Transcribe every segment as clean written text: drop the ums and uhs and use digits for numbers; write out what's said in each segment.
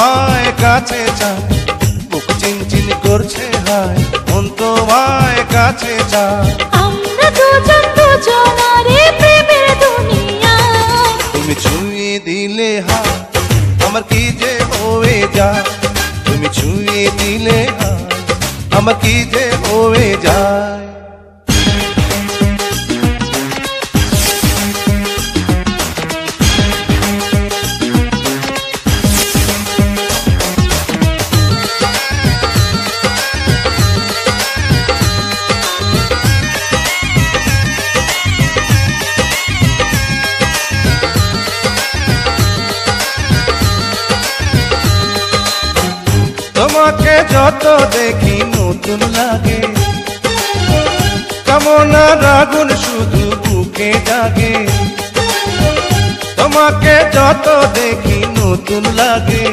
তোমায় কাছে চায়, বুক চিনচিন করছে হায়, মন তোমায় কাছে চায়। আমরা দুজন দুজনারে প্রেমের দুনিয়ায়। তুমি ছুঁয়ে দিলে হায় আমার কি যে হয়ে যায়, তুমি ছুঁয়ে দিলে হায় আমার কি যে হয়ে যায়। তোমাকে যত দেখি নতুন লাগে, কামনার আগুন শুধু বুকে জাগে। তোমাকে যত দেখি নতুন লাগে,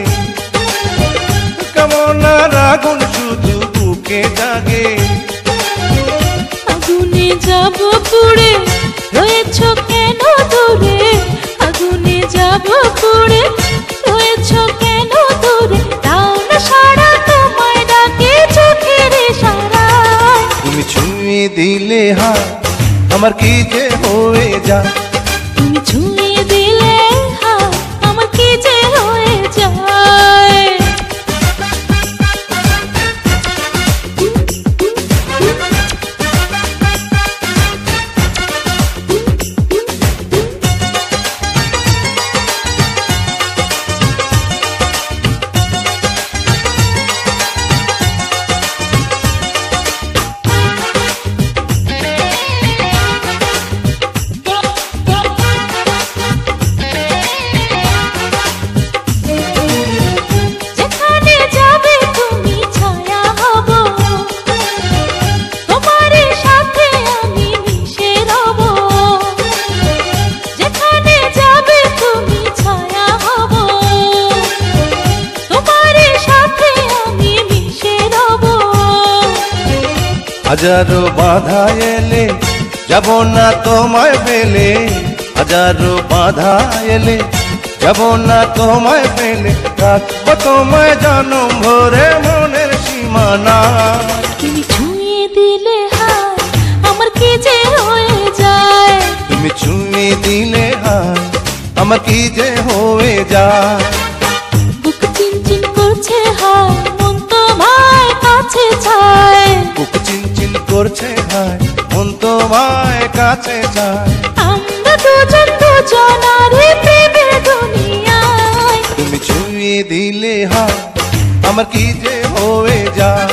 কামনার আগুন শুধু বুকে জাগে। আগুনে যাব পুড়ে রয়েছ কেন দূরে, আগুনে যাব পুড়ে রয়েছ কেন দূরে, তাও না সারা তোমায় ডাকে চোখের ইশারায়। তুমি ছুঁয়ে দিলে হায় আমার কি যে হয়ে যায়, তুমি ছুঁয়ে দিলে হায় আমার কি যে হয়ে যায়। হাজারো বাধা এলে যাব না তোমায় পেলে, হাজারো বাধা এলে যাব না তোমায় পেলে, রাখবো তোমায় জনম ভরে মনের সীমানা। তুমি ছুঁয়ে দিলে হায় আমার কি যে হয়ে যায়, তুমি ছুঁয়ে দিলে হায় আমার কি যে হয়ে যায়। বুক চিনচিন করছে হায় মন তোমায় কাছে চায়, বুক চিনচিন করছে হায় মন তোমায় কাছে যায়। আমরা দুজন দুজনারে প্রেমের দুনিয়ায়। তুমি ছুঁয়ে দিলে হায় আমার কি যে হয়ে যায়।